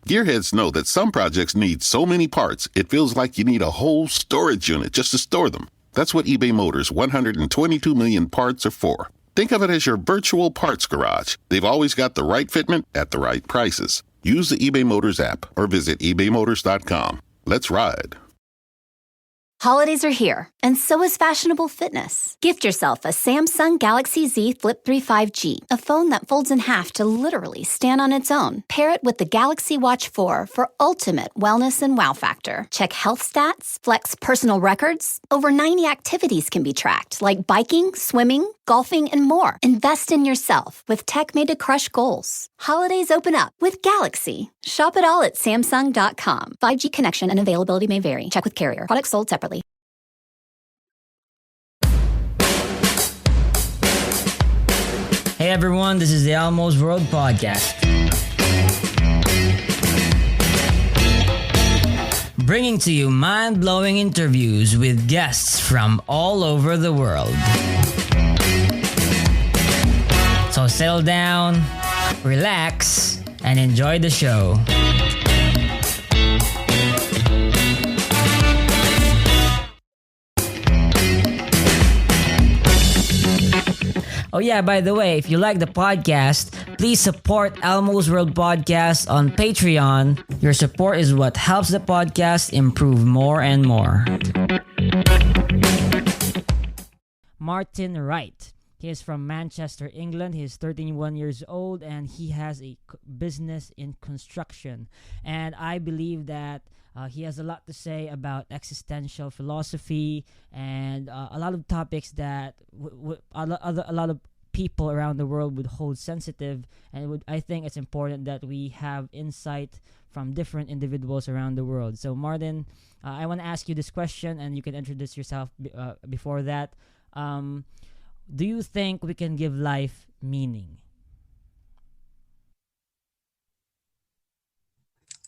Gearheads know that some projects need so many parts, it feels like you need a whole storage unit just to store them. That's what eBay Motors' 122 million parts are for. Think of it as your virtual parts garage. They've always got the right fitment at the right prices. Use the eBay Motors app or visit ebaymotors.com. Let's ride. Holidays are here, and so is fashionable fitness. Gift yourself a Samsung Galaxy Z Flip 3 5G, a phone that folds in half to literally stand on its own. Pair it with the Galaxy Watch 4 for ultimate wellness and wow factor. Check health stats, flex personal records. Over 90 activities can be tracked, like biking, swimming, golfing, and more. Invest in yourself with tech made to crush goals. Holidays open up with Galaxy. Shop it all at Samsung.com. 5G connection and availability may vary. Check with carrier. Products sold separately. Hey everyone, this is the Almost World Podcast. Bringing to you mind-blowing interviews with guests from all over the world. So settle down, relax, and enjoy the show. Oh yeah, by the way, if you like the podcast, please support Elmo's World Podcast on Patreon. Your support is what helps the podcast improve more and more. Martin Wright. He is from Manchester, England. He is 31 years old and he has a business in construction. And I believe that he has a lot to say about existential philosophy and a lot of topics that a lot of people around the world would hold sensitive. And I think it's important that we have insight from different individuals around the world. So Martin, I want to ask you this question and you can introduce yourself before that. Do you think we can give life meaning?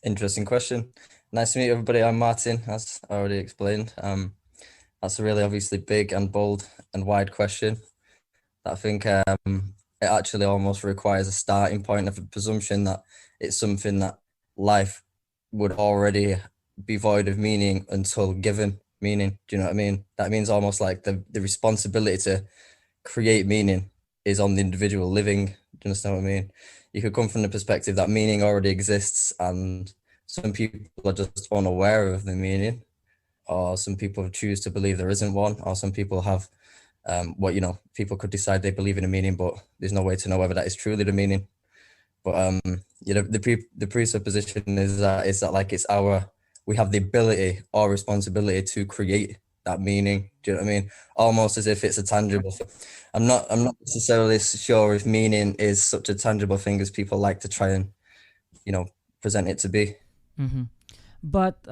Interesting question. Nice to meet everybody. I'm Martin, as I already explained. That's a really obviously big and bold and wide question. I think it actually almost requires a starting point of a presumption that it's something that life would already be void of meaning until given meaning. Do you know what I mean? That means almost like the responsibility to create meaning is on the individual living. Do you understand what I mean? You could come from the perspective that meaning already exists and some people are just unaware of the meaning, or some people choose to believe there isn't one, or some people have people could decide they believe in a meaning, but there's no way to know whether that is truly the meaning. But the presupposition is that like we have the ability or responsibility to create that meaning. Do you know what I mean? Almost as if it's a tangible thing. I'm not necessarily sure if meaning is such a tangible thing as people like to try and, present it to be. Mm-hmm. But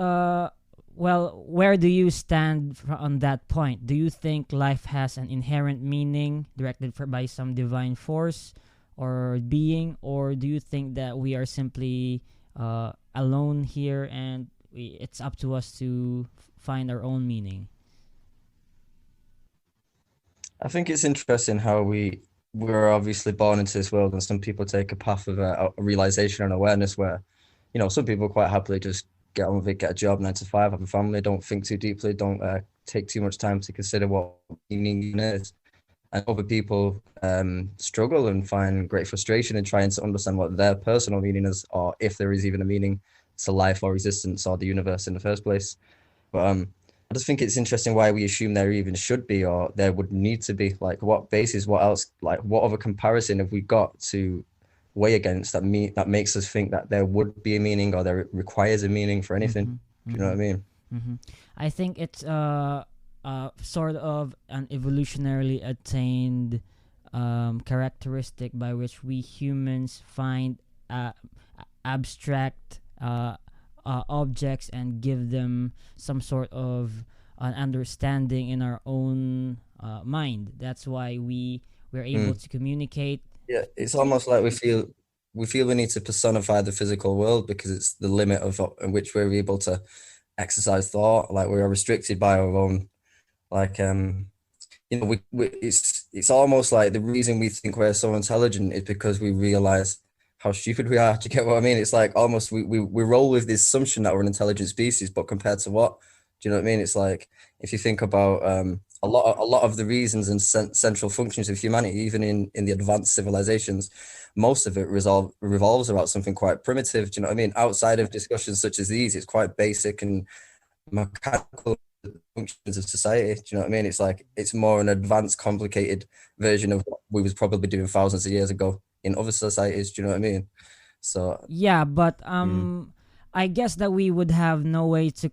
where do you stand on that point? Do you think life has an inherent meaning directed by some divine force or being, or do you think that we are simply alone here and it's up to us to find our own meaning? I think it's interesting how we're obviously born into this world, and some people take a path of a realization and awareness where, some people quite happily just get on with it, get a job, 9 to 5, have a family, don't think too deeply, don't take too much time to consider what meaning is. And other people struggle and find great frustration in trying to understand what their personal meaning is, or if there is even a meaning to life or existence or the universe in the first place. But I just think it's interesting why we assume there even should be, or there would need to be. Like, what basis, what else, like what other comparison have we got to weigh against that makes us think that there would be a meaning or there requires a meaning for anything? Mm-hmm. Do you know what I mean? Mm-hmm. I think it's sort of an evolutionarily attained characteristic by which we humans find abstract objects and give them some sort of an understanding in our own mind. That's why we're able to communicate. Yeah, it's almost like we feel we need to personify the physical world because it's the limit of in which we're able to exercise thought. Like, we are restricted by our own, like it's almost like the reason we think we're so intelligent is because we realize how stupid we are. Do you get what I mean? It's like almost we roll with the assumption that we're an intelligent species, but compared to what? Do you know what I mean? It's like if you think about a lot of the reasons and central functions of humanity, even in the advanced civilizations, most of it revolves about something quite primitive. Do you know what I mean? Outside of discussions such as these, it's quite basic and mechanical functions of society. Do you know what I mean? It's like it's more an advanced, complicated version of what we was probably doing thousands of years ago in other societies. Do you know what I mean? So, Yeah, but mm, I guess that we would have no way to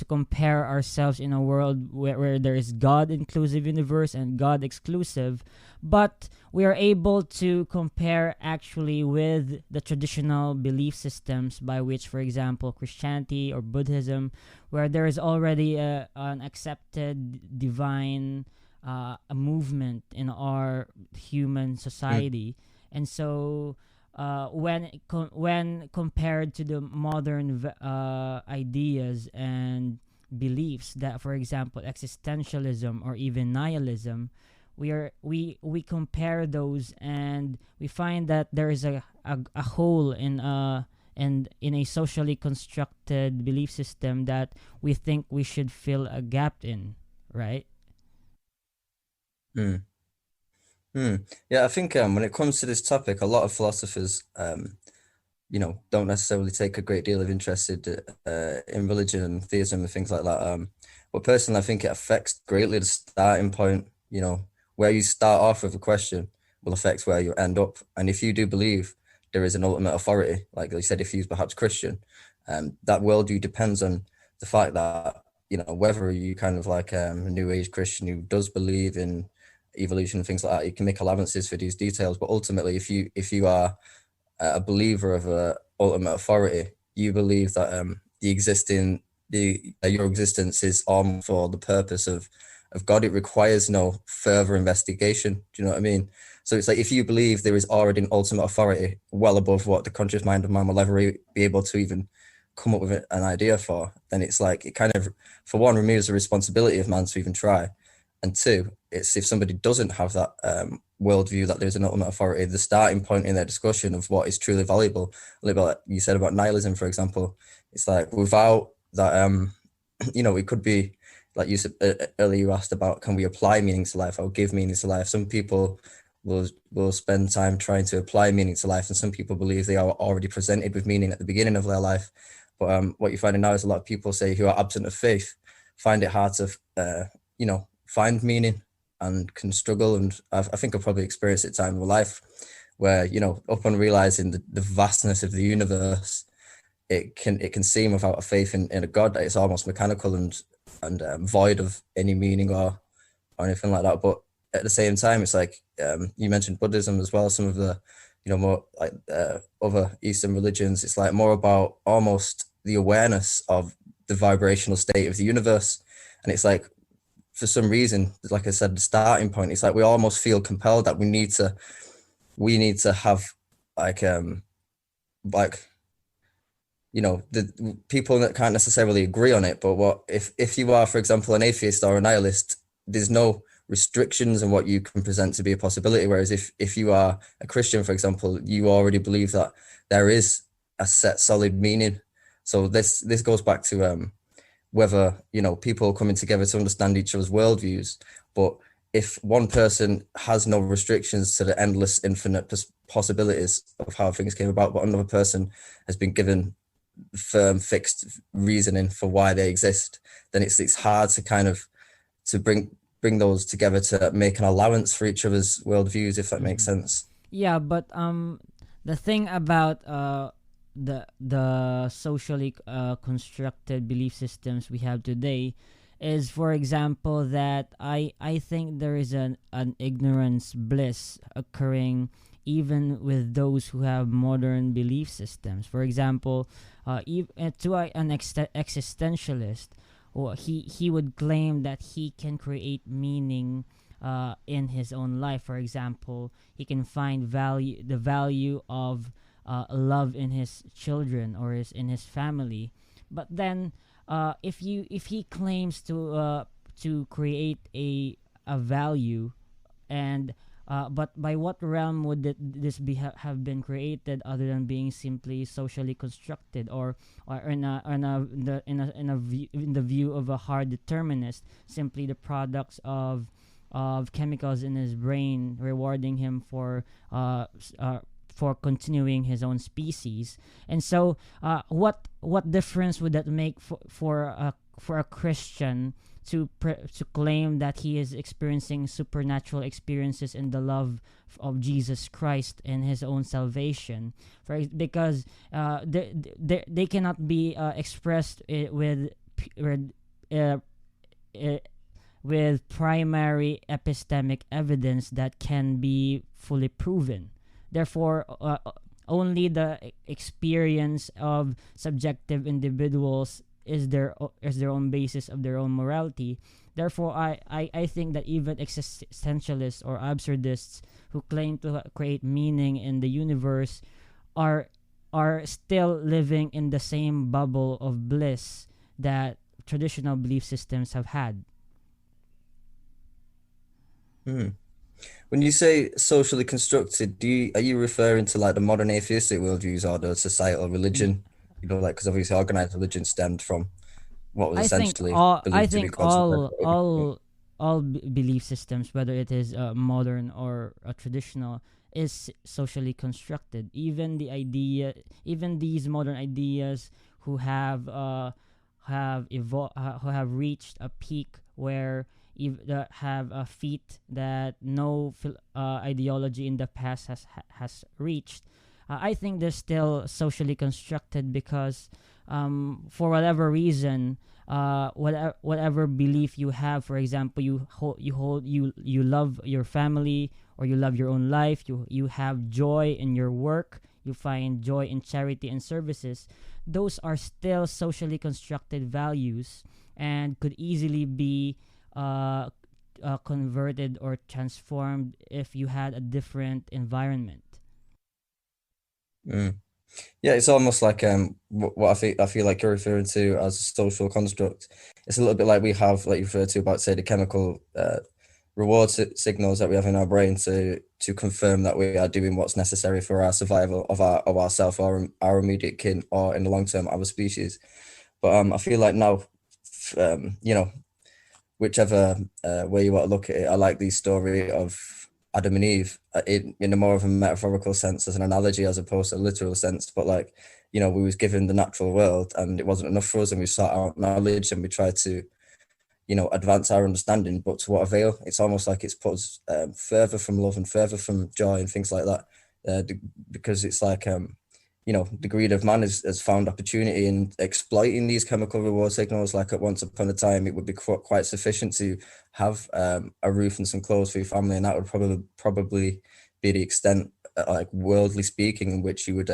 compare ourselves in a world where there is God inclusive universe and God exclusive, but we are able to compare actually with the traditional belief systems by which, for example, Christianity or Buddhism, where there is already an accepted divine a movement in our human mm, society, and so when compared to the modern ideas and beliefs that, for example, existentialism or even nihilism, we compare those and we find that there is a hole in a socially constructed belief system that we think we should fill a gap in, right? mm, yeah, I think when it comes to this topic, a lot of philosophers don't necessarily take a great deal of interest in religion and theism and things like that. But personally, I think it affects greatly the starting point. Where you start off with a question will affect where you end up. And if you do believe there is an ultimate authority, like you said, if you're perhaps Christian, that worldview depends on the fact that, whether you kind of like a New Age Christian who does believe in evolution and things like that, you can make allowances for these details. But ultimately, if you are a believer of a ultimate authority, you believe that your existence is on for the purpose of God. It requires no further investigation. Do you know what I mean? So it's like if you believe there is already an ultimate authority well above what the conscious mind of man will ever be able to even come up with an idea for, then it's like it kind of, for one, removes the responsibility of man to even try, and two, it's if somebody doesn't have that worldview that there's an ultimate authority, the starting point in their discussion of what is truly valuable, like you said about nihilism, for example, it's like without that, it could be like you said earlier. You asked about can we apply meaning to life or give meaning to life. Some people will spend time trying to apply meaning to life, and some people believe they are already presented with meaning at the beginning of their life. But what you're finding now is a lot of people say who are absent of faith find it hard to find meaning and can struggle. And I think I've probably experienced it time in my life where, upon realizing the vastness of the universe, it can seem without a faith in a God that it's almost mechanical and void of any meaning or anything like that. But at the same time, it's like you mentioned Buddhism as well. Some of the more like other Eastern religions, it's like more about almost the awareness of the vibrational state of the universe. And it's like for some reason, like I said, the starting point, it's like we almost feel compelled that we need to have like like the people that can't necessarily agree on it. But what if you are, for example, an atheist or a nihilist, there's no restrictions on what you can present to be a possibility. Whereas if you are a Christian, for example, you already believe that there is a set solid meaning. So this goes back to whether people coming together to understand each other's worldviews. But if one person has no restrictions to the endless infinite possibilities of how things came about, but another person has been given firm fixed reasoning for why they exist, then it's hard to kind of to bring those together to make an allowance for each other's worldviews, if that makes Mm-hmm. sense. Yeah, but the thing about the socially constructed belief systems we have today is, for example, that I think there is an ignorance bliss occurring even with those who have modern belief systems. For example, to an existentialist, or he would claim that he can create meaning in his own life. For example, he can find the value of love in his children or in his family. But then, if he claims to create a value, and But by what realm would this have been created other than being simply socially constructed, or in the view of a hard determinist, simply the products of chemicals in his brain rewarding him for continuing his own species. And so, what difference would that make for a Christian to claim that he is experiencing supernatural experiences in the love of Jesus Christ and his own salvation? Because they cannot be expressed uh, uh, with primary epistemic evidence that can be fully proven. Therefore, only the experience of subjective individuals is their own basis of their own morality. Therefore, I think that even existentialists or absurdists who claim to create meaning in the universe are still living in the same bubble of bliss that traditional belief systems have had. Hmm. When you say socially constructed, are you referring to like the modern atheistic worldviews or the societal Y- religion? Like because obviously organized religion stemmed from what was I think essentially all I believed to be think God's word. all belief systems, whether it is modern or traditional, is socially constructed. Even these modern ideas who who have reached a peak where that have a feat that no ideology in the past has reached. I think they're still socially constructed because, for whatever reason, whatever belief you have, for example, you love your family, or you love your own life, you have joy in your work, you find joy in charity and services. Those are still socially constructed values and could easily be uh, converted or transformed if you had a different environment. Mm. Yeah, it's almost like what I feel like you're referring to as a social construct. It's a little bit like we have, like you referred to about say the chemical reward signals that we have in our brain to confirm that we are doing what's necessary for our survival of ourself or our immediate kin or in the long term our species. But I feel like now, whichever way you want to look at it, I like the story of Adam and Eve in a more of a metaphorical sense as an analogy as opposed to a literal sense. But like, we was given the natural world and it wasn't enough for us, and we sought out knowledge and we tried to, advance our understanding. But to what avail? It's almost like it's put us further from love and further from joy and things like that, because it's like the greed of man has found opportunity in exploiting these chemical reward signals. Like at once upon a time, it would be quite sufficient to have a roof and some clothes for your family, and that would probably be the extent, like worldly speaking, in which you would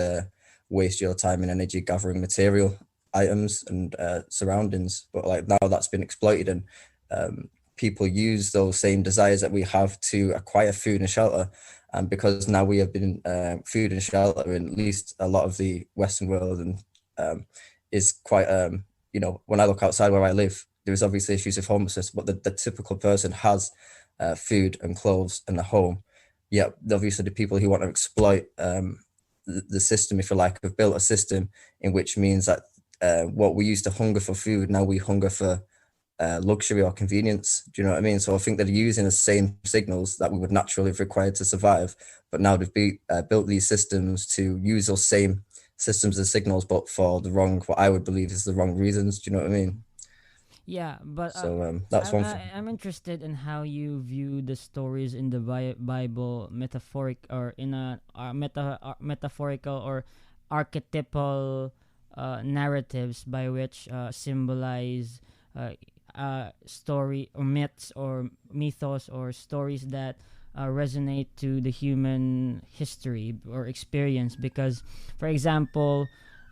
waste your time and energy gathering material items and surroundings. But like now that's been exploited, and people use those same desires that we have to acquire food and shelter. And because now we have been food and shelter in at least a lot of the Western world, and is quite, when I look outside where I live, there is obviously issues of homelessness, but the typical person has food and clothes and a home. Yeah, obviously the people who want to exploit the system, if you like, have built a system in which means that what we used to hunger for food, now we hunger for luxury or convenience. Do you know what I mean? So I think they're using the same signals that we would naturally have required to survive, but now they've built these systems to use those same systems and signals, but for what I would believe is the wrong reasons. Do you know what I mean? Yeah, but So that's one thing. I'm interested in how you view the stories in the Bible, metaphoric or in a metaphorical or archetypal narratives by which symbolize uh, story or myths or mythos or stories that resonate to the human history or experience. Because, for example,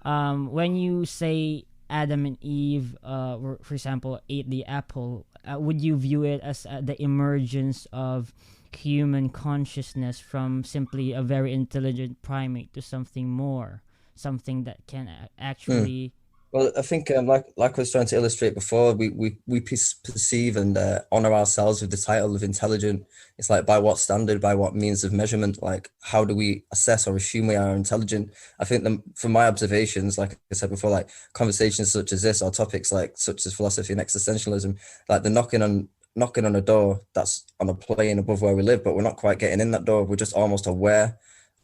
when you say Adam and Eve, for example, ate the apple, would you view it as the emergence of human consciousness from simply a very intelligent primate to something more, something that can Mm. actually Well, I think like I was trying to illustrate before, we perceive and honor ourselves with the title of intelligent. It's like by what standard, by what means of measurement, like how do we assess or assume we are intelligent? I think from my observations, like I said before, like conversations such as this or topics like such as philosophy and existentialism, like they're knocking on a door that's on a plane above where we live, but we're not quite getting in that door. We're just almost aware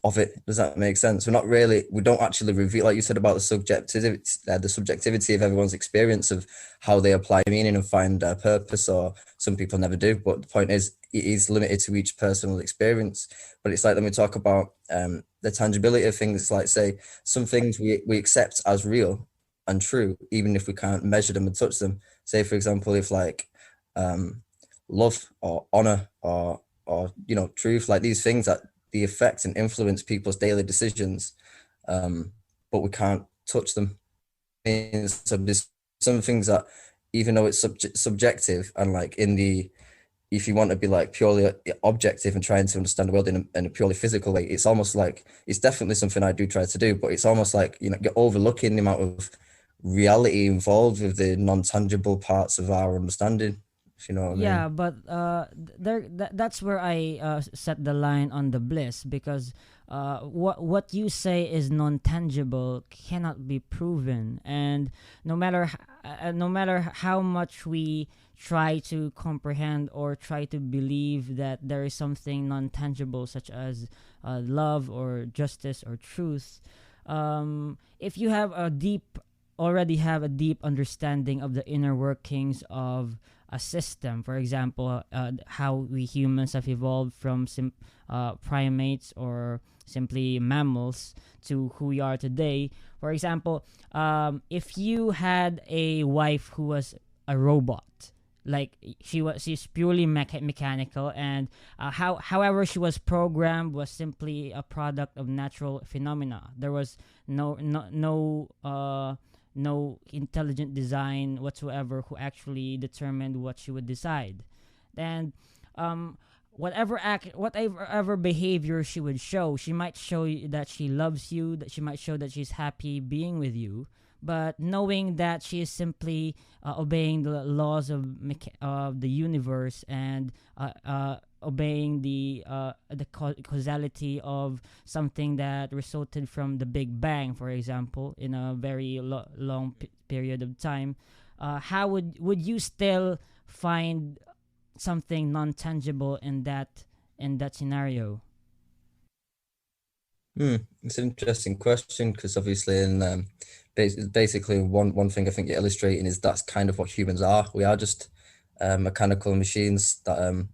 of it. Does that make sense? We don't actually reveal, like you said about the subjectivity of everyone's experience of how they apply meaning and find purpose, or some people never do. But the point is, it is limited to each personal experience. But it's like when we talk about the tangibility of things, like say some things we accept as real and true, even if we can't measure them and touch them. Say, for example, if like love or honor or truth, like these things that the affect and influence people's daily decisions, but we can't touch them. So there's some things that, even though it's subjective, and like if you want to be like purely objective and trying to understand the world in a purely physical way, it's almost like it's definitely something I do try to do, but it's almost like you're overlooking the amount of reality involved with the non-tangible parts of our understanding, if you know what I mean. Yeah, but that's where I set the line on the bliss, because what you say is non-tangible cannot be proven, and no matter how much we try to comprehend or try to believe that there is something non-tangible such as love or justice or truth, if you have a deep already have a deep understanding of the inner workings of a system. For example, how we humans have evolved from primates or simply mammals to who we are today. For example, if you had a wife who was a robot, like she's purely mechanical, and however she was programmed was simply a product of natural phenomena. There was no intelligent design whatsoever who actually determined what she would decide. And whatever behavior she would show, she might show you that she loves you, that she might show that she's happy being with you, but knowing that she is simply obeying the laws of the universe, and obeying the causality of something that resulted from the Big Bang, for example, in a very long period of time. How would you still find something non tangible in that scenario? It's an interesting question, because obviously, in basically one thing I think you're illustrating is that's kind of what humans are. We are just mechanical machines that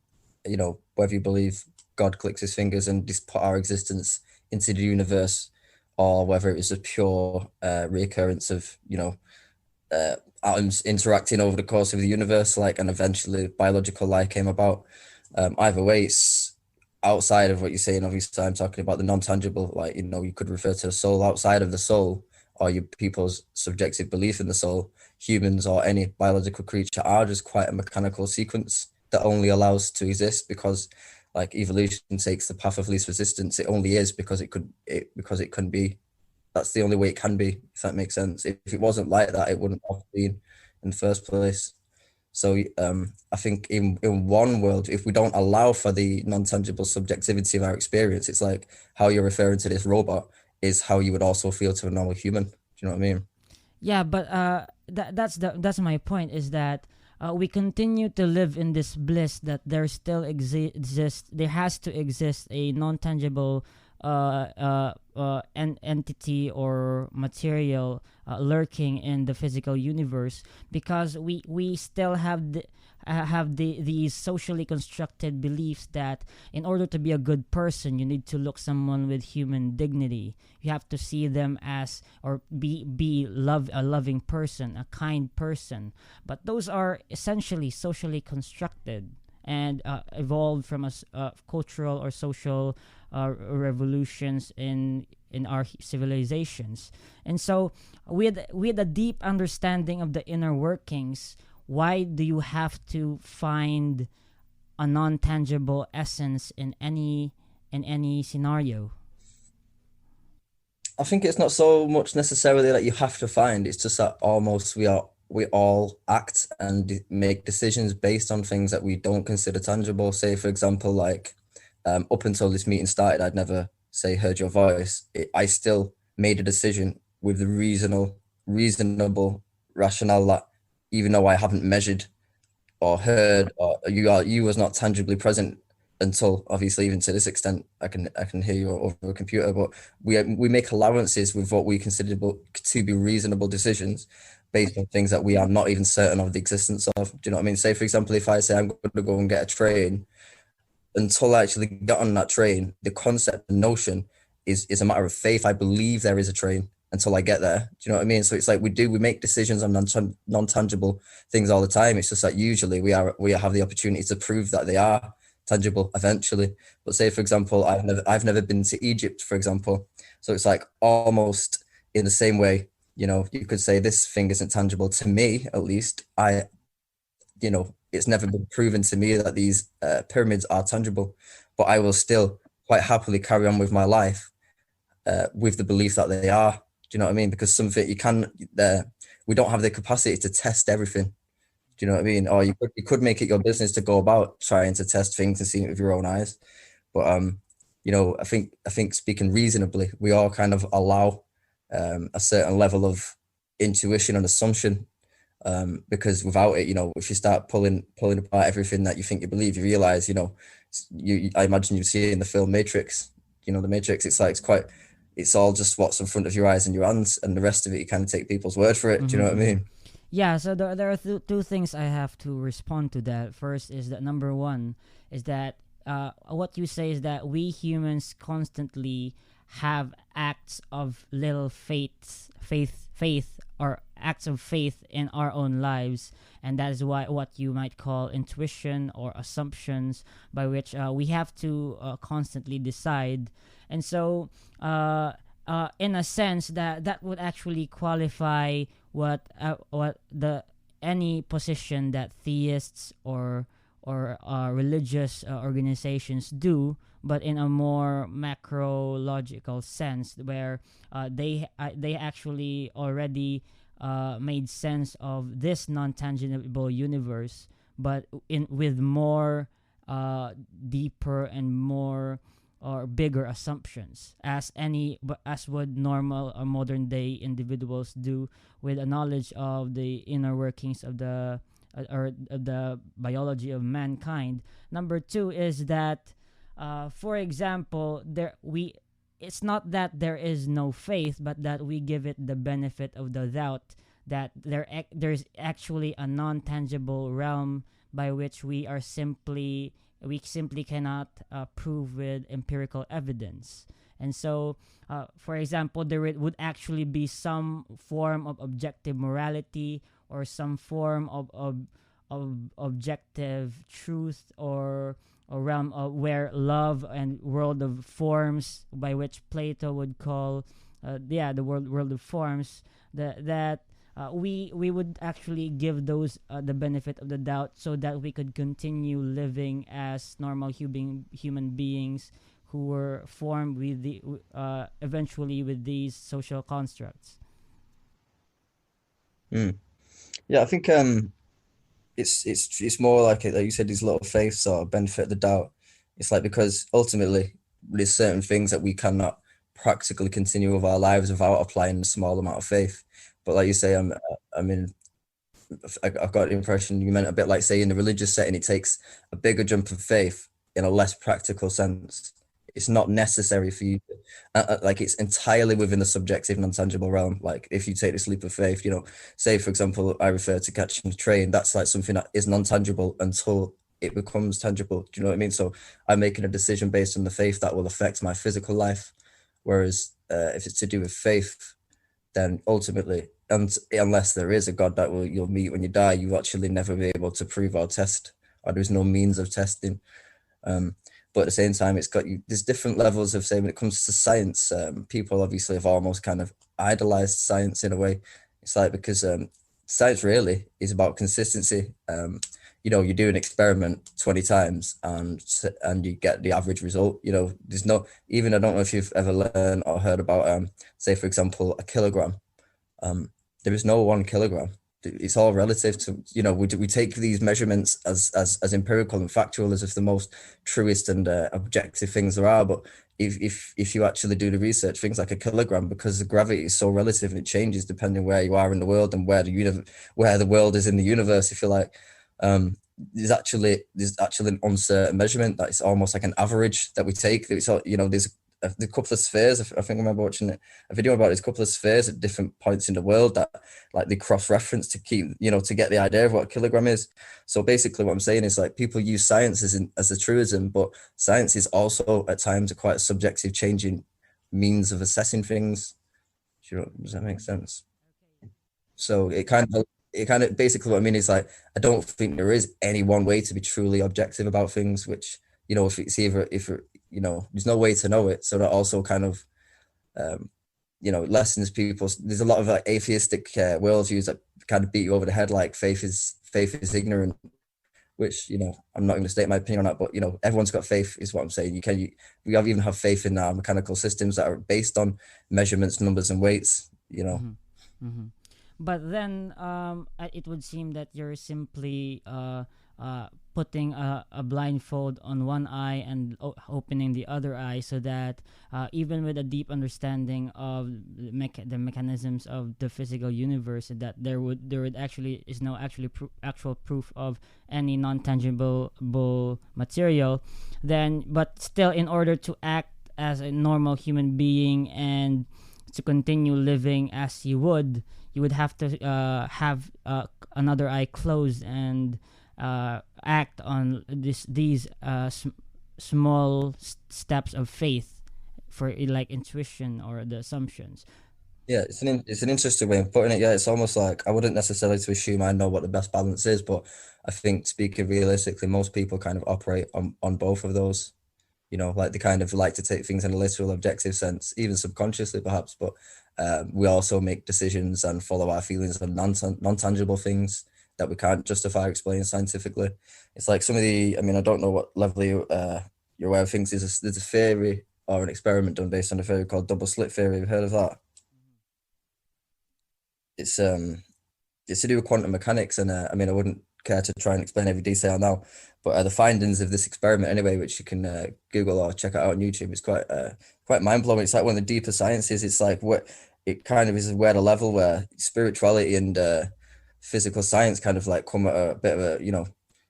whether you believe God clicks his fingers and just put our existence into the universe, or whether it was a pure reoccurrence of atoms interacting over the course of the universe, like, and eventually biological life came about. Either way, it's outside of what you're saying. Obviously, I'm talking about the non-tangible, like, you could refer to the soul. Outside of the soul, or your people's subjective belief in the soul, humans or any biological creature are just quite a mechanical sequence that only allows to exist because, like, evolution takes the path of least resistance. It only is because it can be. That's the only way it can be, if that makes sense. If it wasn't like that, it wouldn't have been in the first place. So I think in one world, if we don't allow for the non-tangible subjectivity of our experience, it's like how you're referring to this robot is how you would also feel to a normal human. Do you know what I mean? Yeah, but that's my point, is that we continue to live in this bliss that there still there has to exist a non-tangible an entity or material lurking in the physical universe, because we still have these socially constructed beliefs that in order to be a good person, you need to look someone with human dignity. You have to see them as, or be a loving person, a kind person. But those are essentially socially constructed and evolved from cultural or social revolutions in our civilizations. And so, with a deep understanding of the inner workings, why do you have to find a non-tangible essence in any scenario? I think it's not so much necessarily that you have to find. It's just that almost we all act and make decisions based on things that we don't consider tangible. Say, for example, like up until this meeting started, I'd never say heard your voice. I still made a decision with the reasonable rationale that even though I haven't measured or heard or you was not tangibly present until obviously even to this extent I can hear you over a computer, but we make allowances with what we consider to be reasonable decisions based on things that we are not even certain of the existence of. Do you know what I mean? Say for example, if I say I'm going to go and get a train, until I actually get on that train, the concept, the notion is a matter of faith. I believe there is a train until I get there. Do you know what I mean? So it's like we make decisions on non-tangible things all the time. It's just that usually we have the opportunity to prove that they are tangible eventually. But say for example, I've never been to Egypt, for example. So it's like almost in the same way, you could say this thing isn't tangible to me, at least. It's never been proven to me that these pyramids are tangible, but I will still quite happily carry on with my life with the belief that they are. Do you know what I mean? Because something we don't have the capacity to test everything. Do you know what I mean? Or you could make it your business to go about trying to test things and seeing it with your own eyes. But I think speaking reasonably, we all kind of allow a certain level of intuition and assumption, because without it, if you start pulling apart everything that you think you believe, you realize, I imagine you see in the film Matrix, the Matrix, it's all just what's in front of your eyes and your hands, and the rest of it, you kind of take people's word for it. Do you know what I mean? Yeah, so there are two things I have to respond to that. First is that number one is that what you say is that we humans constantly have acts of little faith, or acts of faith in our own lives, and that is why what you might call intuition or assumptions, by which we have to constantly decide. And so in a sense, that would actually qualify what the any position that theists or religious organizations do, but in a more macro-logical sense, where they actually already made sense of this non-tangible universe, but with more deeper and more or bigger assumptions, as would normal or modern day individuals do, with a knowledge of the inner workings of the or the biology of mankind. Number two is that, for example, it's not that there is no faith, but that we give it the benefit of the doubt that there's actually a non-tangible realm by which we simply cannot prove with empirical evidence. And so, for example, there would actually be some form of objective morality, or some form of objective truth, or realm where love and world of forms, by which Plato would call the world of forms, that we would actually give those the benefit of the doubt, so that we could continue living as normal human beings who were formed with eventually with these social constructs. Yeah, I think it's more like you said, these little faiths or benefit of the doubt. It's like, because ultimately there's certain things that we cannot practically continue with our lives without applying a small amount of faith. But like you say, I've got the impression you meant a bit like, say, in the religious setting, it takes a bigger jump of faith in a less practical sense. It's not necessary for you like, it's entirely within the subjective, non-tangible realm. Like, if you take this leap of faith, say for example, I refer to catching a train, that's like something that is non-tangible until it becomes tangible. Do you know what I mean? So I'm making a decision based on the faith that will affect my physical life. Whereas if it's to do with faith, then ultimately, and unless there is a God that you'll meet when you die, you actually never be able to prove or test, or there's no means of testing. But at the same time, there's different levels of, say, when it comes to science, people obviously have almost kind of idolized science in a way. It's like, because science really is about consistency. you do an experiment 20 times and you get the average result. There's no, even, I don't know if you've ever learned or heard about, say, for example, a kilogram. There is no 1 kilogram. It's all relative to, we take these measurements as empirical and factual, as if the most truest and objective things there are. But if you actually do the research, things like a kilogram, because the gravity is so relative and it changes depending where you are in the world and where the world is in the universe, if you like. There's actually an uncertain measurement that is almost like an average that we take. There's a couple of spheres. I think I remember watching a video about this couple of spheres at different points in the world that, like, they cross-reference to keep, to get the idea of what a kilogram is. So basically what I'm saying is, like, people use science as a truism, but science is also at times a quite subjective, changing means of assessing things. Does that make sense? So it kind of basically what I mean is, like, I don't think there is any one way to be truly objective about things, which, if it's either, there's no way to know it. So that also kind of, lessens people. There's a lot of, like, atheistic worldviews that kind of beat you over the head, like faith is ignorant, which, I'm not going to state my opinion on that, but, everyone's got faith, is what I'm saying. We even have faith in our mechanical systems that are based on measurements, numbers, and weights, Mm-hmm. But then it would seem that you're simply putting a blindfold on one eye and opening the other eye, so that even with a deep understanding of the mechanisms of the physical universe, that there would actually is no actual proof of any non-tangible material, then, but still, in order to act as a normal human being and to continue living as you would have to have another eye closed and act on these small steps of faith for, like, intuition or the assumptions. Yeah, it's an interesting way of putting it. Yeah, it's almost like, I wouldn't necessarily to assume I know what the best balance is, but I think, speaking realistically, most people kind of operate on both of those. Like, they kind of like to take things in a literal, objective sense, even subconsciously perhaps, but we also make decisions and follow our feelings on non-tangible things that we can't justify or explain scientifically. It's like some of the, I don't know what level you're aware of things. There's a theory or an experiment done based on a theory called double slit theory. Have you heard of that? It's to do with quantum mechanics, and I wouldn't care to try and explain every detail now, but the findings of this experiment, anyway, which you can Google or check out on YouTube, is quite mind-blowing. It's like one of the deeper sciences. It's like what it kind of is, where the level where spirituality and physical science kind of, like, come at a bit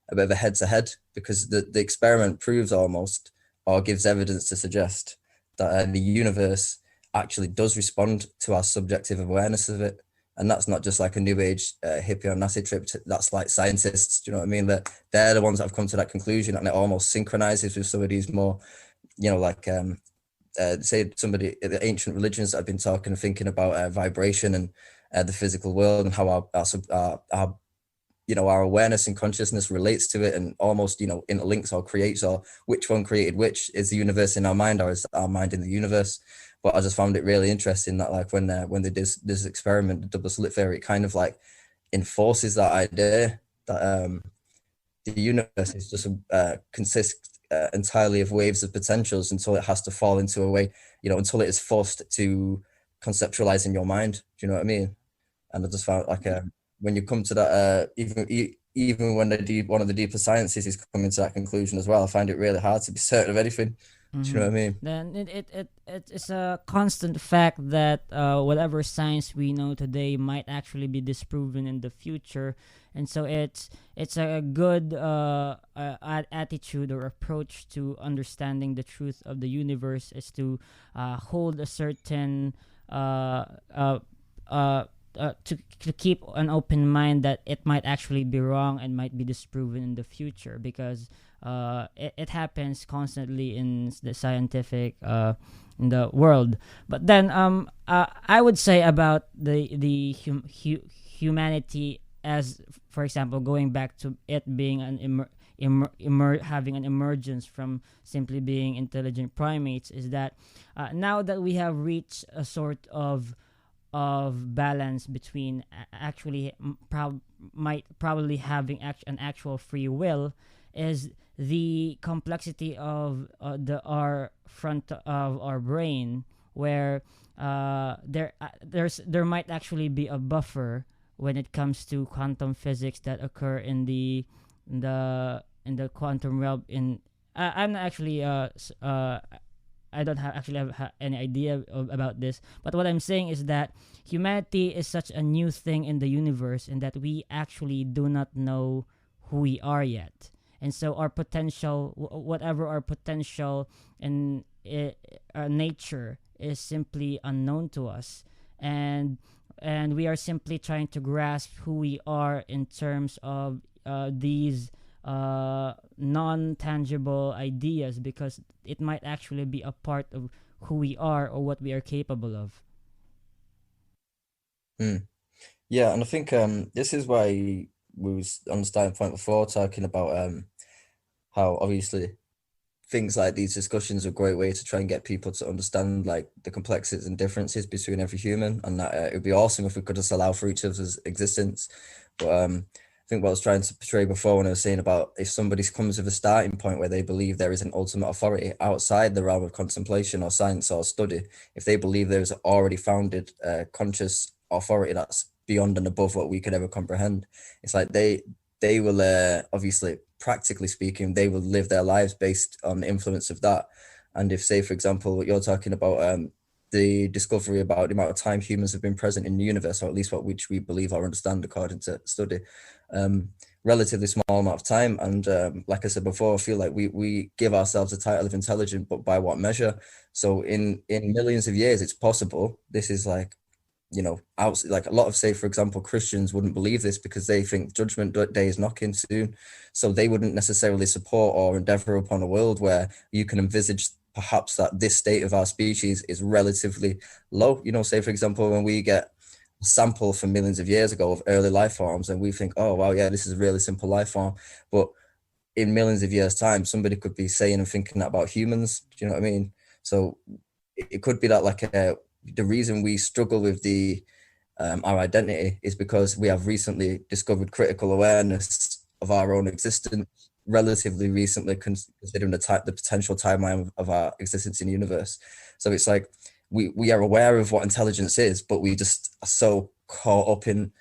of a head-to-head, because the experiment proves almost, or gives evidence to suggest, that the universe actually does respond to our subjective awareness of it. And that's not just like a new age hippie on acid trip. That's like scientists, do you know what I mean? That they're the ones that have come to that conclusion, and it almost synchronizes with some of these more, like say somebody, the ancient religions that have been talking and thinking about vibration and the physical world, and how our awareness and consciousness relates to it, and almost, interlinks or creates, or which one created which. Is the universe in our mind, or is our mind in the universe? But I just found it really interesting that, like, when they did this experiment, the double slit theory, it kind of, like, enforces that idea that the universe is just consists entirely of waves of potentials, until it has to fall into a way, until it is forced to conceptualize in your mind. Do you know what I mean? And I just found, like, when you come to that, even when one of the deeper sciences is coming to that conclusion as well, I find it really hard to be certain of anything. Do you know what I mean? Then it's a constant fact that whatever science we know today might actually be disproven in the future, and so it's a good attitude or approach to understanding the truth of the universe, is to hold a certain to keep an open mind that it might actually be wrong and might be disproven in the future, because it happens constantly in the scientific in the world. But then I would say about the humanity, as, for example, going back to it being an having an emergence from simply being intelligent primates, is that now that we have reached a sort of of balance between actually might probably having an actual free will is the complexity of our front of our brain, where there might actually be a buffer when it comes to quantum physics that occur in the quantum realm. I'm not actually I don't have any idea about this, but what I'm saying is that humanity is such a new thing in the universe, and that we actually do not know who we are yet. And so our potential, whatever our potential and our nature, is simply unknown to us, and we are simply trying to grasp who we are in terms of these non-tangible ideas, because it might actually be a part of who we are or what we are capable of. Yeah, and I think this is why we was on the starting point before, talking about how obviously things like these discussions are a great way to try and get people to understand like the complexities and differences between every human, and that it would be awesome if we could just allow for each other's existence. But I think what I was trying to portray before, when I was saying about if somebody comes with a starting point where they believe there is an ultimate authority outside the realm of contemplation or science or study, if they believe there's already founded conscious authority that's beyond and above what we could ever comprehend, it's like they will obviously, practically speaking, they will live their lives based on the influence of that. And if, say, for example, what you're talking about, the discovery about the amount of time humans have been present in the universe, or at least which we believe or understand according to study, relatively small amount of time. And like I said before, I feel like we give ourselves a title of intelligent, but by what measure? So in millions of years, it's possible. This is like, like a lot of, say, for example, Christians wouldn't believe this because they think judgment day is knocking soon. So they wouldn't necessarily support or endeavor upon a world where you can envisage perhaps that this state of our species is relatively low. Say, for example, when we get a sample from millions of years ago of early life forms, and we think, oh, wow, yeah, this is a really simple life form. But in millions of years' time, somebody could be saying and thinking that about humans. Do you know what I mean? So it could be that like the reason we struggle with our identity is because we have recently discovered critical awareness of our own existence, relatively recently, considering the potential timeline of our existence in the universe. So it's like we are aware of what intelligence is, but we just are so caught up in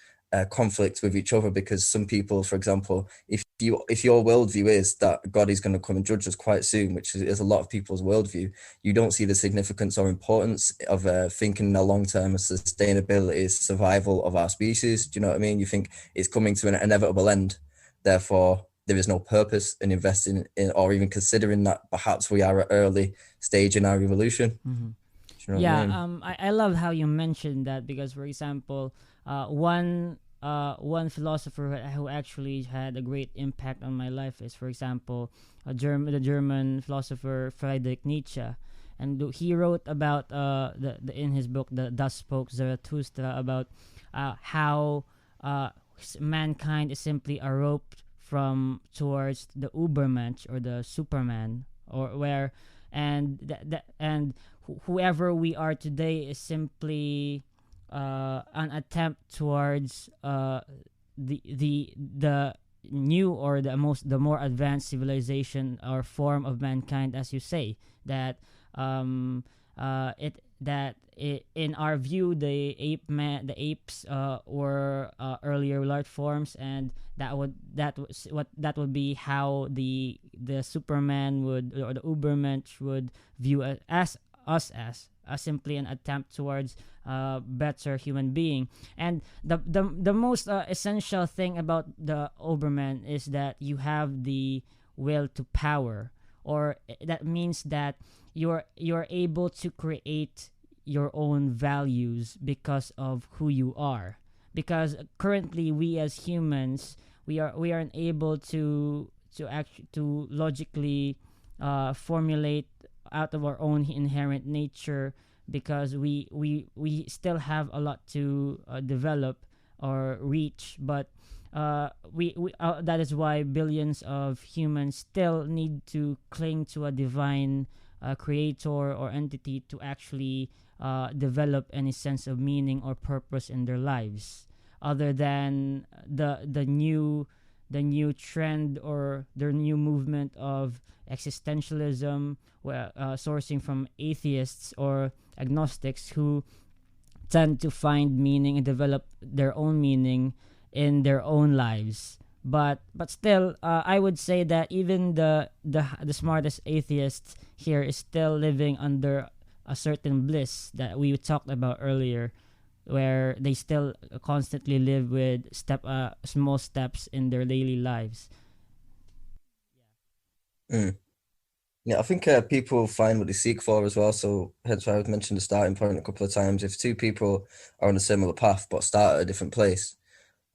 conflict with each other, because some people, for example, if your worldview is that God is going to come and judge us quite soon, which is a lot of people's worldview, you don't see the significance or importance of thinking in the long term of sustainability, survival of our species. Do you know what I mean? You think it's coming to an inevitable end, therefore there is no purpose in investing in or even considering that perhaps we are at early stage in our evolution. Mm-hmm. You know what I mean? I love how you mentioned that, because, for example, one philosopher who actually had a great impact on my life is, for example, the German philosopher Friedrich Nietzsche, and he wrote about in his book, Thus Spoke Zarathustra, about how mankind is simply a rope towards the Ubermensch, or the Superman, or where and whoever we are today is simply an attempt towards the new, or the more advanced civilization or form of mankind, as you say, that in our view, the apes were earlier life forms, and that would be how the Superman would, or the Ubermensch would view us as simply an attempt towards better human being. And the most essential thing about the Uberman is that you have the will to power, or that means that you're able to create your own values because of who you are. Because currently, we as humans, we aren't able to logically formulate out of our own inherent nature, because we still have a lot to develop or reach. But that is why billions of humans still need to cling to a divine creator or entity to actually develop any sense of meaning or purpose in their lives, other than the new trend or the new movement of existentialism, where sourcing from atheists or agnostics who tend to find meaning and develop their own meaning in their own lives. But still, I would say that even the smartest atheist here is still living under a certain bliss that we talked about earlier, where they still constantly live with small steps in their daily lives. Mm. Yeah, I think people find what they seek for as well. So hence why I've mentioned the starting point a couple of times. If two people are on a similar path but start at a different place,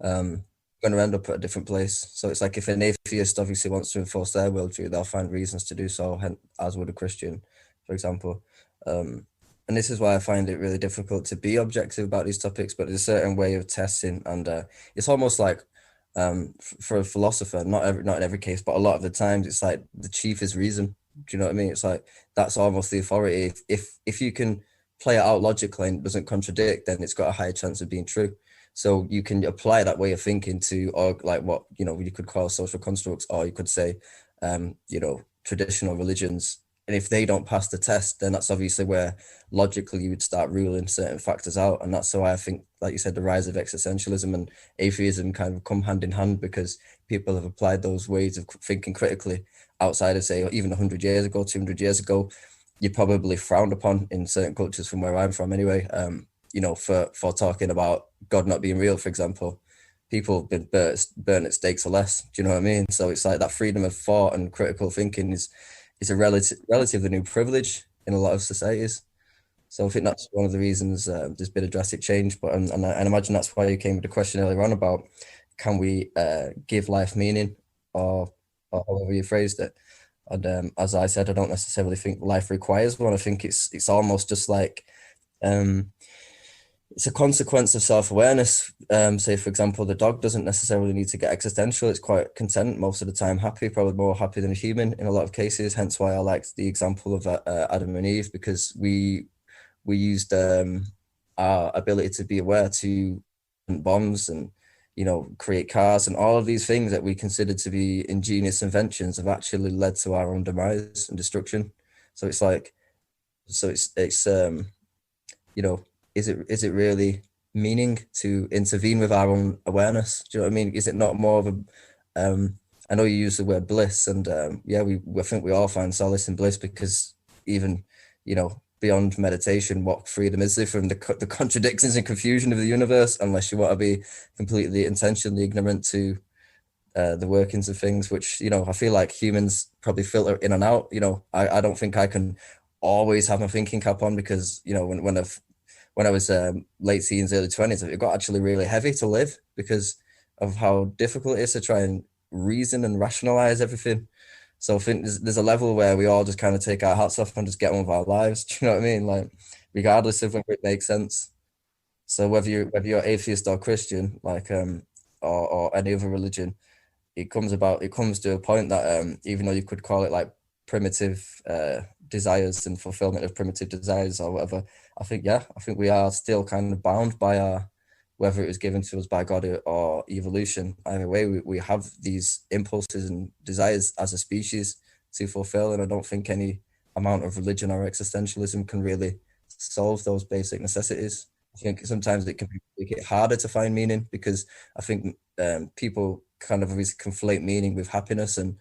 going to end up at a different place. So it's like if an atheist obviously wants to enforce their worldview, they'll find reasons to do so, as would a Christian, for example. And this is why I find it really difficult to be objective about these topics, but there's a certain way of testing, and it's almost like for a philosopher, not in every case, but a lot of the times, it's like the chief is reason. Do you know what I mean? It's like that's almost the authority. If you can play it out logically and it doesn't contradict, then it's got a higher chance of being true. So you can apply that way of thinking to, or like what you could call social constructs, or you could say, traditional religions. And if they don't pass the test, then that's obviously where logically you would start ruling certain factors out. And that's why I think, like you said, the rise of existentialism and atheism kind of come hand in hand, because people have applied those ways of thinking critically outside of, say, even 100 years ago, 200 years ago. You're probably frowned upon in certain cultures from where I'm from anyway, for talking about God not being real, for example. People have been burnt at stakes or less. Do you know what I mean? So it's like that freedom of thought and critical thinking is a relatively new privilege in a lot of societies. So I think that's one of the reasons there's been a drastic change. But and I imagine that's why you came with the question earlier on about, can we give life meaning, or however you phrased it. And as I said, I don't necessarily think life requires one. I think it's almost just like it's a consequence of self-awareness. Say, for example, the dog doesn't necessarily need to get existential. It's quite content most of the time, happy, probably more happy than a human in a lot of cases. Hence why I liked the example of Adam and Eve, because we used our ability to be aware to bombs and create cars, and all of these things that we considered to be ingenious inventions have actually led to our own demise and destruction. So it's like, is it really meaning to intervene with our own awareness? Do you know what I mean? Is it not more of a, I know you use the word bliss, and I think we all find solace in bliss, because even, beyond meditation, what freedom is there from the contradictions and confusion of the universe, unless you want to be completely intentionally ignorant to the workings of things, which, I feel like humans probably filter in and out. I don't think I can always have my thinking cap on, because, when I was late teens, early 20s, it got actually really heavy to live because of how difficult it is to try and reason and rationalize everything. So I think there's a level where we all just kind of take our hats off and just get on with our lives. Do you know what I mean? Like, regardless of whether it makes sense. So whether you're atheist or Christian, like or any other religion, it comes to a point that even though you could call it like primitive desires and fulfillment of primitive desires or whatever, I think we are still kind of bound by whether it was given to us by God or evolution. Either way, we have these impulses and desires as a species to fulfill, and I don't think any amount of religion or existentialism can really solve those basic necessities. I think sometimes it can make it harder to find meaning, because I think people kind of always conflate meaning with happiness and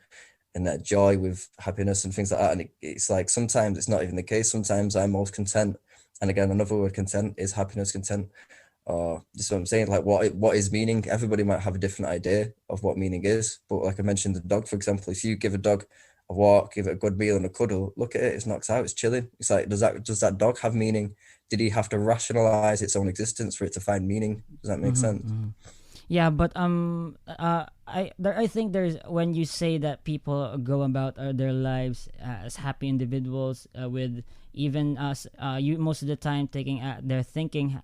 that joy with happiness and things like that. And it's like, sometimes it's not even the case. Sometimes I'm most content. And again, another word, content, is happiness, content. Just what I'm saying, like what is meaning? Everybody might have a different idea of what meaning is. But like I mentioned, the dog, for example, if you give a dog a walk, give it a good meal and a cuddle, look at it, it's knocked out, it's chilling. It's like, does that dog have meaning? Did he have to rationalize its own existence for it to find meaning? Does that make sense? Mm-hmm. Yeah, but I think there's, when you say that people go about their lives as happy individuals, with even us, you most of the time taking their thinking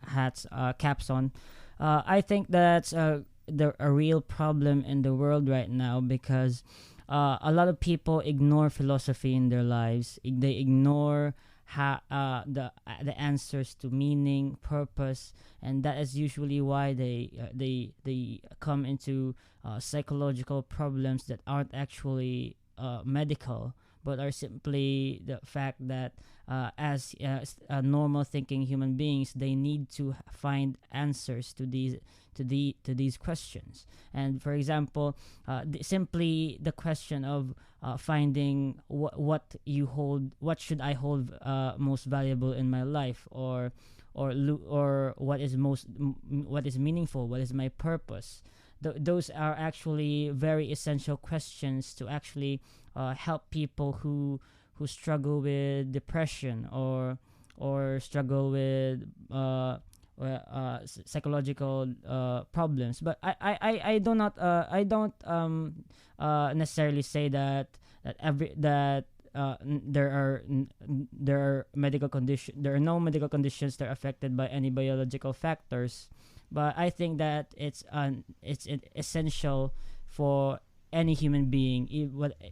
caps on. I think that's a real problem in the world right now, because a lot of people ignore philosophy in their lives. They ignore the answers to meaning, purpose, and that is usually why they come into psychological problems that aren't actually medical, but are simply the fact that as normal thinking human beings, they need to find answers to these questions. And for example, simply the question of finding what should I hold most valuable in my life, or what is what is meaningful, what is my purpose. Those are actually very essential questions to actually help people who struggle with depression, or struggle with psychological problems. But I don't necessarily say that there are medical condition there are no medical conditions that are affected by any biological factors. But I think that it's essential for any human being,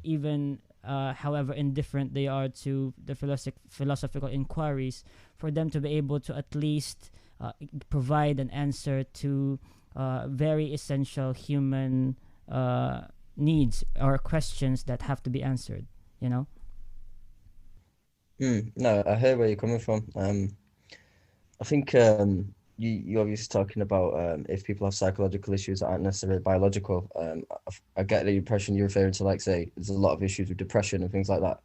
even however indifferent they are to the philosophical inquiries, for them to be able to at least provide an answer to very essential human needs or questions that have to be answered. You know. No, I hear where you're coming from. I think you're obviously talking about if people have psychological issues that aren't necessarily biological. I get the impression you're referring to, like, say, there's a lot of issues with depression and things like that.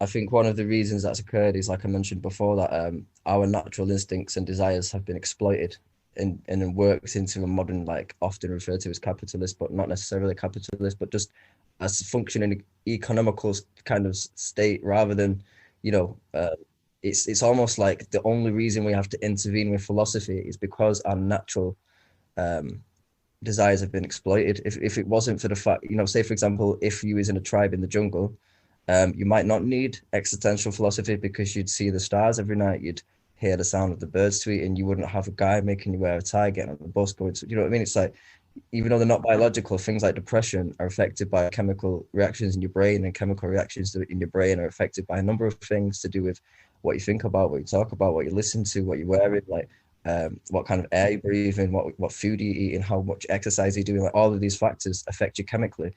I think one of the reasons that's occurred is, like I mentioned before, that our natural instincts and desires have been exploited and worked into a modern, like, often referred to as capitalist, but not necessarily capitalist, but just as a functioning economical kind of state, rather than, you know, it's almost like the only reason we have to intervene with philosophy is because our natural desires have been exploited. If it wasn't for the fact, you know, say for example, if you was in a tribe in the jungle, you might not need existential philosophy because you'd see the stars every night, you'd hear the sound of the birds tweeting, and you wouldn't have a guy making you wear a tie, getting on the bus, going to, you know what I mean? It's like, even though they're not biological, things like depression are affected by chemical reactions in your brain, and chemical reactions in your brain are affected by a number of things to do with what you think about, what you talk about, what you listen to, what you're wearing, like what kind of air you breathe in, what food you eat, and how much exercise you're doing. Like, all of these factors affect you chemically.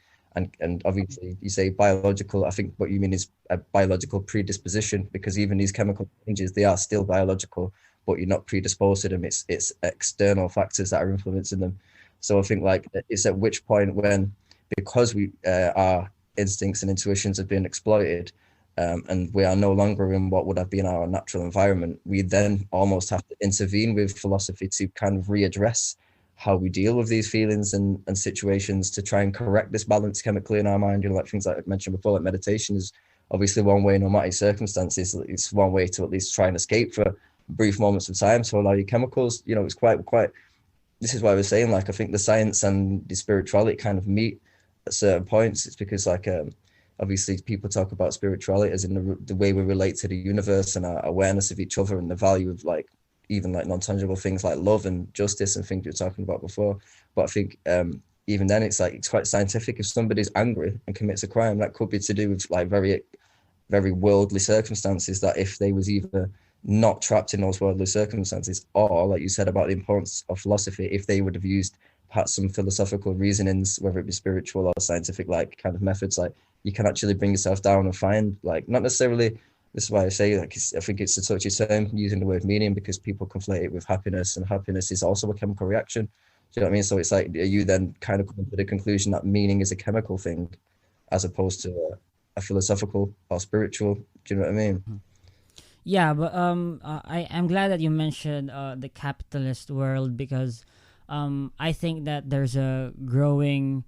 And obviously you say biological, I think what you mean is a biological predisposition, because even these chemical changes, they are still biological, but you're not predisposed to them. It's external factors that are influencing them. So I think, like, it's at which point when, because our instincts and intuitions have been exploited, and we are no longer in what would have been our natural environment, we then almost have to intervene with philosophy to kind of readdress how we deal with these feelings and situations, to try and correct this balance chemically in our mind. You know, like things like I mentioned before, like meditation is obviously one way, no matter your circumstances, it's one way to at least try and escape for brief moments of time, to allow your chemicals, you know, it's quite, this is why I was saying, like, I think the science and the spirituality kind of meet at certain points. It's because, like, obviously people talk about spirituality as in the way we relate to the universe and our awareness of each other, and the value of, like, even like non-tangible things like love and justice and things you were talking about before. But I think even then it's like, it's quite scientific. If somebody's angry and commits a crime, that could be to do with, like, very, very worldly circumstances, that if they was either not trapped in those worldly circumstances, or, like you said about the importance of philosophy, if they would have used perhaps some philosophical reasonings, whether it be spiritual or scientific, like, kind of methods, like, you can actually bring yourself down and find, like, not necessarily, this is why I say, like, I think it's a touchy term using the word meaning, because people conflate it with happiness, and happiness is also a chemical reaction. Do you know what I mean? So it's like, you then kind of come to the conclusion that meaning is a chemical thing as opposed to a philosophical or spiritual. Do you know what I mean? Yeah, but I'm glad that you mentioned the capitalist world, because I think that there's a growing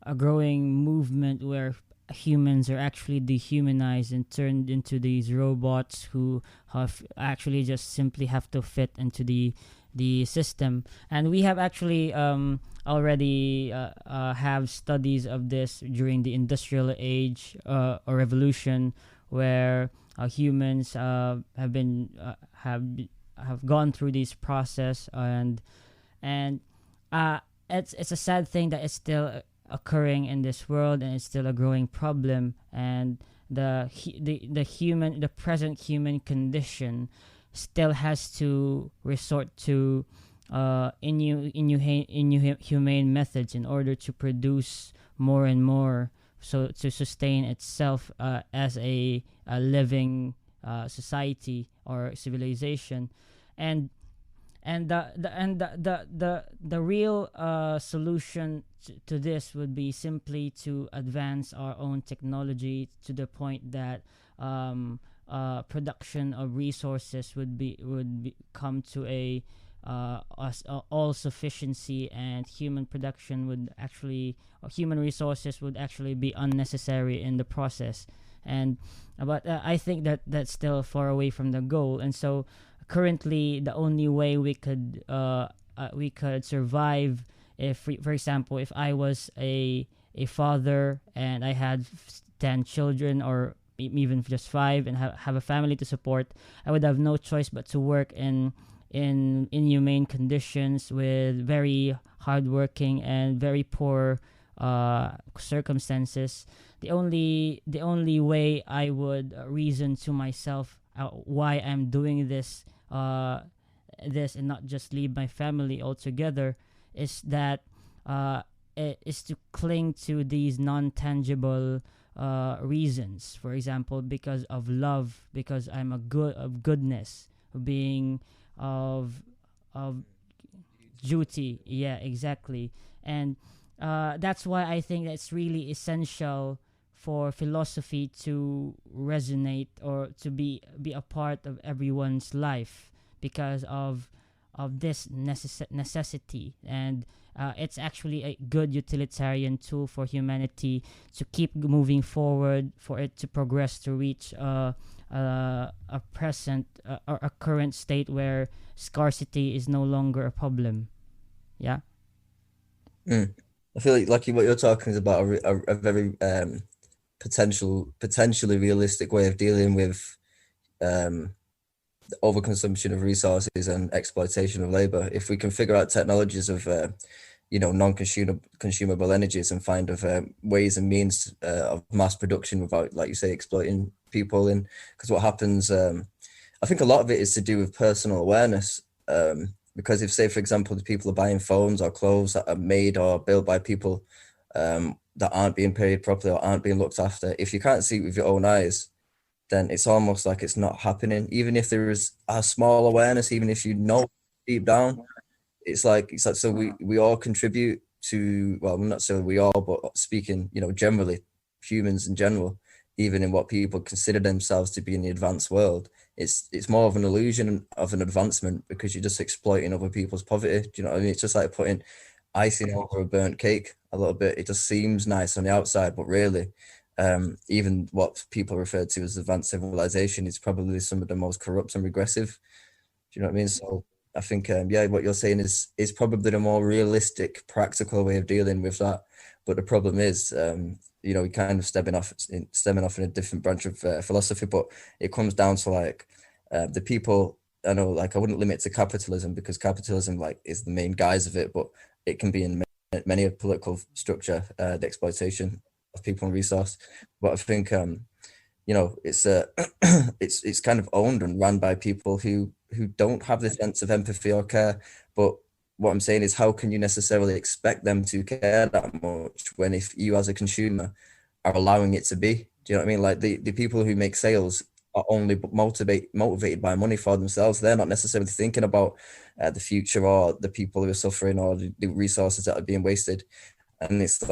movement where humans are actually dehumanized and turned into these robots who have actually just simply have to fit into the system. And we have actually already have studies of this during the industrial age or revolution, where humans have gone through this process, and it's a sad thing that it's still occurring in this world, and it's still a growing problem. And the present human condition still has to resort to inhumane methods in order to produce more and more, so to sustain itself as a living society or civilization. And and the the and the the, the, the real solution to this would be simply to advance our own technology to the point that production of resources would come to a all sufficiency, and human production would actually, or human resources would actually be unnecessary in the process. And but I think that that's still far away from the goal. And so currently the only way we could survive, if for example, if I was a father and I had 10 children, or even just 5, and have a family to support, I would have no choice but to work in inhumane conditions with very hardworking and very poor circumstances. The only way I would reason to myself why I'm doing this and not just leave my family altogether is that is to cling to these non-tangible reasons. For example, because of love, because I'm of goodness, of being of duty. Yeah, exactly. And that's why I think it's really essential for philosophy to resonate, or to be a part of everyone's life, because of this necessity. And it's actually a good utilitarian tool for humanity to keep moving forward, for it to progress to reach a present or a current state where scarcity is no longer a problem. Yeah. Mm. I feel like what you're talking is about a very potentially realistic way of dealing with um, the overconsumption of resources and exploitation of labor. If we can figure out technologies of non-consumable energies, and find of ways and means of mass production without, like you say, exploiting people. And because what happens, I think a lot of it is to do with personal awareness. Because if, say, for example, the people are buying phones or clothes that are made or built by people that aren't being paid properly or aren't being looked after, if you can't see it with your own eyes, then it's almost like it's not happening. Even if there is a small awareness, even if you know deep down, it's like so we all contribute to, well, not so we all, but speaking, generally, humans in general, even in what people consider themselves to be in the advanced world, it's more of an illusion of an advancement, because you're just exploiting other people's poverty. Do you know what I mean? It's just like putting icing over a burnt cake a little bit. It just seems nice on the outside, but really, even what people refer to as advanced civilization is probably some of the most corrupt and regressive. Do you know what I mean? So I think, what you're saying is probably the more realistic, practical way of dealing with that. But the problem is, we kind of stemming off in a different branch of philosophy, but it comes down to like the people. I know, like, I wouldn't limit it to capitalism, because capitalism, like, is the main guise of it, but it can be in many a political structure, the exploitation of people and resource. But I think it's it's kind of owned and run by people who don't have this sense of empathy or care. But what I'm saying is, how can you necessarily expect them to care that much when, if you as a consumer are allowing it to be? Do you know what I mean? Like, the people who make sales are only motivated by money for themselves. They're not necessarily thinking about the future, or the people who are suffering, or the resources that are being wasted. And it's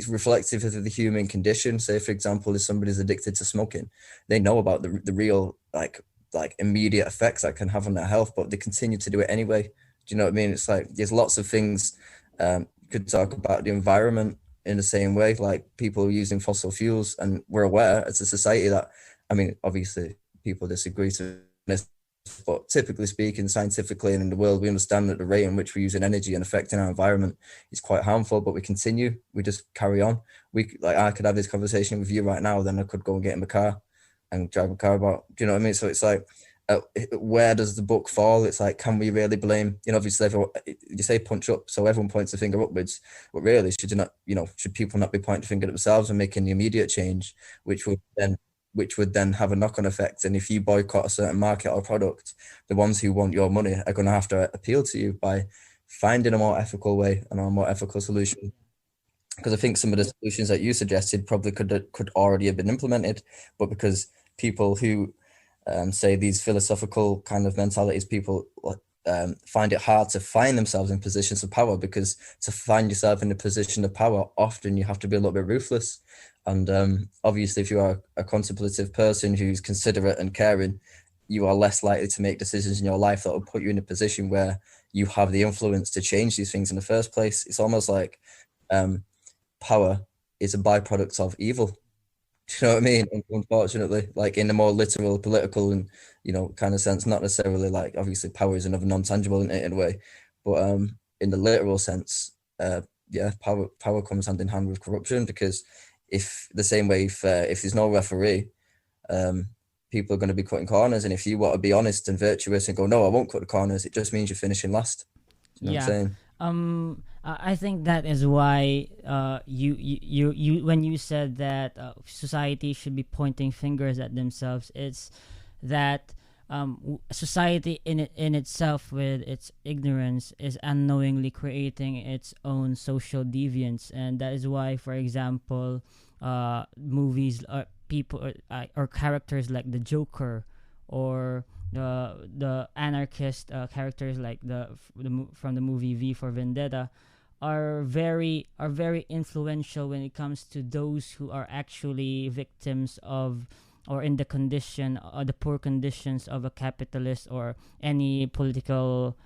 reflective of the human condition. Say, for example, if somebody's addicted to smoking, they know about the real like immediate effects that can have on their health, but they continue to do it anyway. Do you know what I mean? It's like there's lots of things. You could talk about the environment in the same way, like people using fossil fuels, and we're aware as a society that, I mean, obviously people disagree to this, but typically speaking, scientifically and in the world, we understand that the rate in which we're using energy and affecting our environment is quite harmful, but we just carry on. I could have this conversation with you right now, then I could go and get in the car and drive a car about. Do you know what I mean? So it's like, where does the book fall? It's like, can we really blame? Obviously, everyone, you say punch up, so everyone points the finger upwards. But really, should people not be pointing the finger at themselves and making the immediate change, which would then have a knock-on effect? And if you boycott a certain market or product, the ones who want your money are going to have to appeal to you by finding a more ethical way and a more ethical solution. Because I think some of the solutions that you suggested probably could already have been implemented, but because people who say these philosophical kind of mentalities, people find it hard to find themselves in positions of power, because to find yourself in a position of power, often you have to be a little bit ruthless. And obviously, if you are a contemplative person who's considerate and caring, you are less likely to make decisions in your life that will put you in a position where you have the influence to change these things in the first place. It's almost like power is a byproduct of evil. Do you know what I mean? Unfortunately, like in a more literal, political, and kind of sense, not necessarily like, obviously power is another non-tangible in a way, but in the literal sense, power comes hand in hand with corruption, because if there's no referee, people are going to be cutting corners, and if you want to be honest and virtuous and go, no, I won't cut the corners, it just means you're finishing last. You know what I'm saying? I think that is why you when you said that society should be pointing fingers at themselves, it's that society in itself, with its ignorance, is unknowingly creating its own social deviance, and that is why, for example, movies or people or characters like the Joker, or the anarchist characters like from the movie V for Vendetta, are very influential when it comes to those who are actually victims of, or in the condition, the poor conditions of a capitalist or any political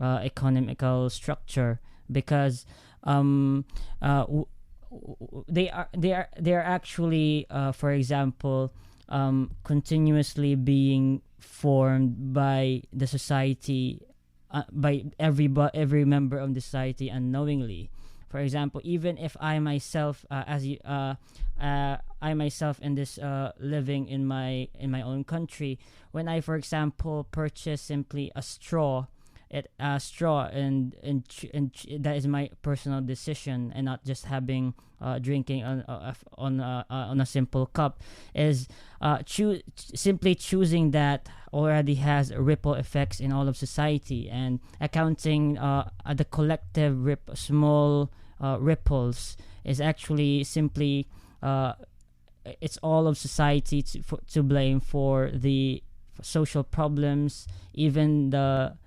economical structure, because they are actually, for example, continuously being formed by the society, by every member of the society unknowingly. For example, even if I myself, I myself in this living in my own country, when I, for example, purchase simply a straw, and that is my personal decision, and not just having drinking on a simple cup, is simply choosing that already has ripple effects in all of society, and accounting the collective small ripples is actually simply it's all of society to blame for the social problems. Even the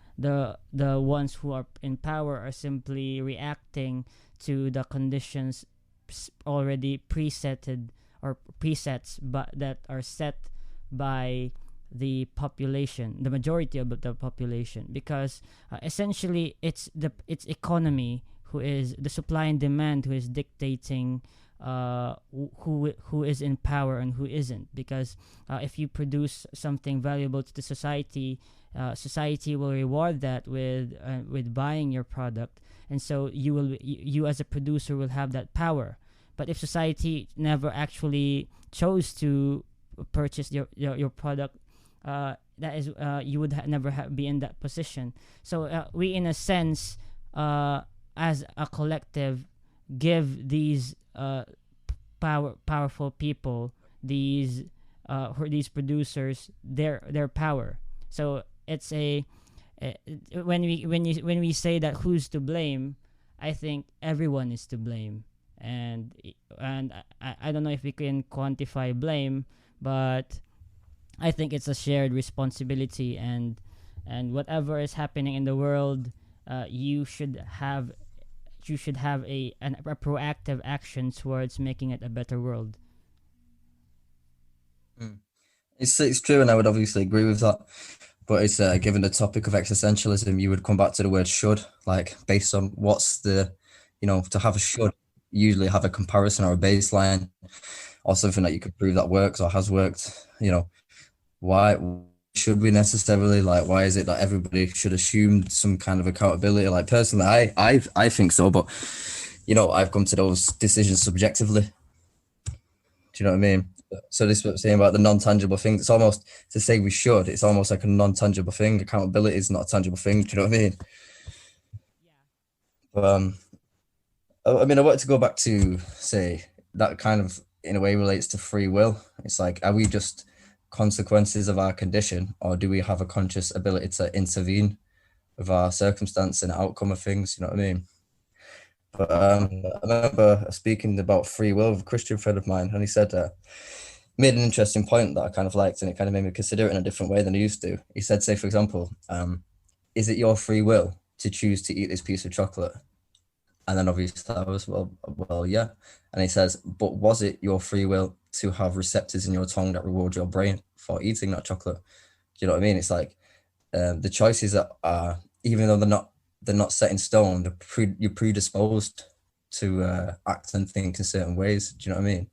ones who are in power are simply reacting to the conditions already presetted, or presets, but that are set by the population, the majority of the population, because essentially it's economy who is the supply and demand, who is dictating who is in power and who isn't. Because if you produce something valuable to the society, society will reward that with buying your product, and so you as a producer will have that power. But if society never actually chose to purchase your product, that is you would never be in that position. So we, in a sense, as a collective, give these powerful people, these producers, their power. So it's when we say that who's to blame, I think everyone is to blame. And I don't know if we can quantify blame, but I think it's a shared responsibility, and whatever is happening in the world, you should have a proactive action towards making it a better world. It's true, and I would obviously agree with that. But it's given the topic of existentialism, you would come back to the word should, like based on what's the, to have a should, usually have a comparison or a baseline or something that you could prove that works or has worked. Why should we necessarily, like, why is it that everybody should assume some kind of accountability? Like, personally, I think so, but I've come to those decisions subjectively. Do you know what I mean? So this is what I'm saying about the non-tangible things. It's almost to say we should. It's almost like a non-tangible thing. Accountability is not a tangible thing. Do you know what I mean? But I mean, I wanted to go back to say that kind of in a way relates to free will. It's like, are we just consequences of our condition, or do we have a conscious ability to intervene with our circumstance and outcome of things? You know what I mean? But I remember speaking about free will with a Christian friend of mine, and he said, made an interesting point that I kind of liked, and it kind of made me consider it in a different way than I used to. He said, say, for example, is it your free will to choose to eat this piece of chocolate? And then obviously I was, well, yeah. And he says, but was it your free will to have receptors in your tongue that reward your brain for eating that chocolate? Do you know what I mean? It's like the choices that are, even though they're not set in stone, you're predisposed to act and think in certain ways. Do you know what I mean?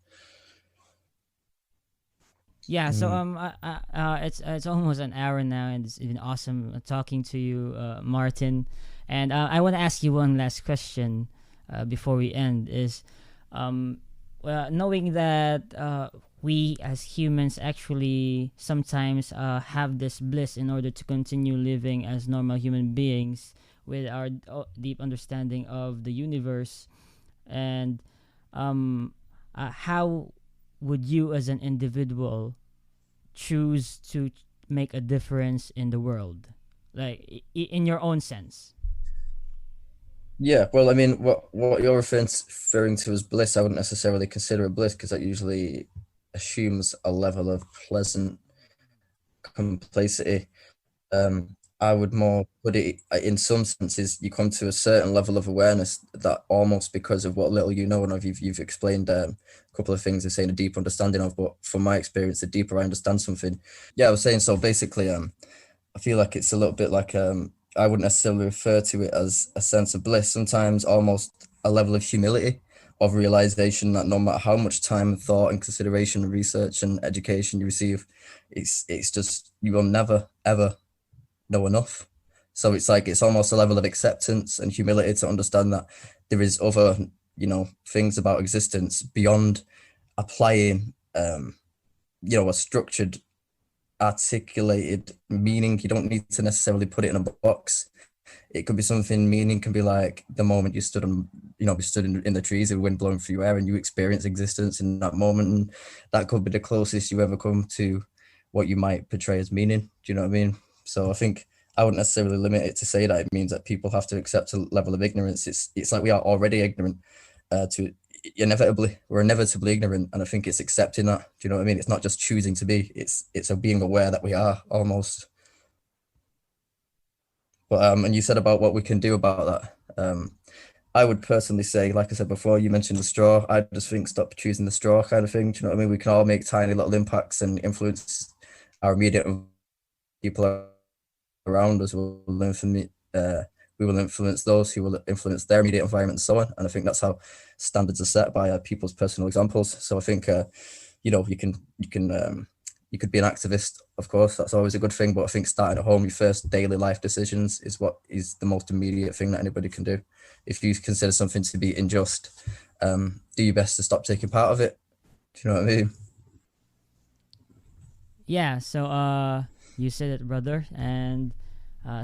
Yeah, so it's almost an hour now, and it's been awesome talking to you, Martin. And I want to ask you one last question before we end. Is knowing that we as humans actually sometimes have this bliss in order to continue living as normal human beings with our deep understanding of the universe, and how would you as an individual choose to make a difference in the world, like in your own sense? Yeah, well, I mean, what you're referring to as bliss, I wouldn't necessarily consider a bliss, because that usually assumes a level of pleasant complacity. I would more put it in some senses, you come to a certain level of awareness that almost because of what little you know, and you've explained a couple of things, and saying a deep understanding of, but from my experience, the deeper I understand something. Yeah, I was saying, so basically, I feel like it's a little bit like, I wouldn't necessarily refer to it as a sense of bliss, sometimes almost a level of humility, of realization that no matter how much time, thought, and consideration, and research and education you receive, it's just, you will never, ever know enough. So it's like, it's almost a level of acceptance and humility to understand that there is other, things about existence beyond applying, a structured, articulated meaning. You don't need to necessarily put it in a box. It could be something, meaning can be like the moment you stood on, be stood in the trees, the wind blowing through your hair, and you experience existence in that moment. And that could be the closest you ever come to what you might portray as meaning. Do you know what I mean? So I think I wouldn't necessarily limit it to say that it means that people have to accept a level of ignorance. It's like we are already ignorant we're inevitably ignorant, and I think it's accepting that. Do you know what I mean? It's not just choosing to be, it's a being aware that we are, almost. But and you said about what we can do about that. I would personally say, like I said before, you mentioned the straw. I just think stop choosing the straw kind of thing. Do you know what I mean? We can all make tiny little impacts and influence our immediate people around us. We will influence those who will influence their immediate environment, and so on. And I think that's how standards are set, by people's personal examples. So I think, you could be an activist, of course, that's always a good thing. But I think starting at home, your first daily life decisions is what is the most immediate thing that anybody can do. If you consider something to be unjust, do your best to stop taking part of it. Do you know what I mean? Yeah, so you said it, brother. And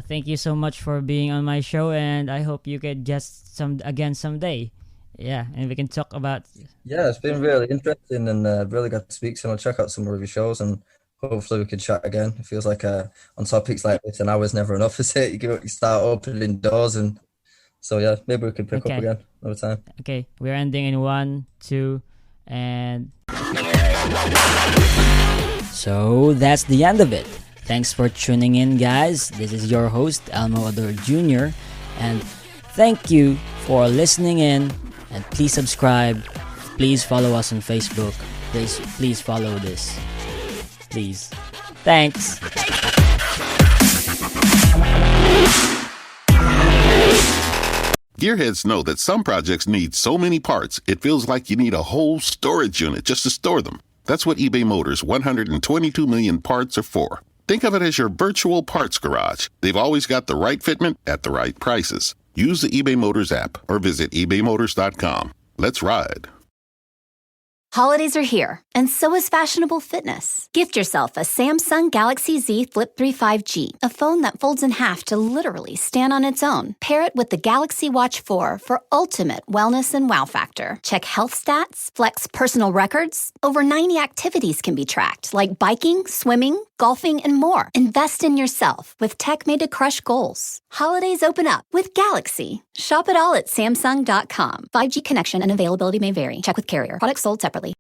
thank you so much for being on my show, and I hope you get just again someday. Yeah, and we can talk about. Yeah, it's been really interesting, and really got to speak to you. I'll check out some more of your shows, and hopefully we can chat again. It feels like on topics like this, an hour's never enough, is it? You start opening doors, and so yeah, maybe we can pick up again another time. Okay, we're ending in 1, 2, and. So that's the end of it. Thanks for tuning in, guys. This is your host, Elmo Ador Jr. And thank you for listening in. And please subscribe. Please follow us on Facebook. Please follow this. Please. Thanks. Gearheads know that some projects need so many parts, it feels like you need a whole storage unit just to store them. That's what eBay Motors' 122 million parts are for. Think of it as your virtual parts garage. They've always got the right fitment at the right prices. Use the eBay Motors app or visit ebaymotors.com. Let's ride. Holidays are here, and so is fashionable fitness. Gift yourself a Samsung Galaxy Z Flip 3 5G, a phone that folds in half to literally stand on its own. Pair it with the Galaxy Watch 4 for ultimate wellness and wow factor. Check health stats, flex personal records. Over 90 activities can be tracked, like biking, swimming, golfing, and more. Invest in yourself with tech made to crush goals. Holidays open up with Galaxy. Shop it all at Samsung.com. 5G connection and availability may vary. Check with carrier. Products sold separately.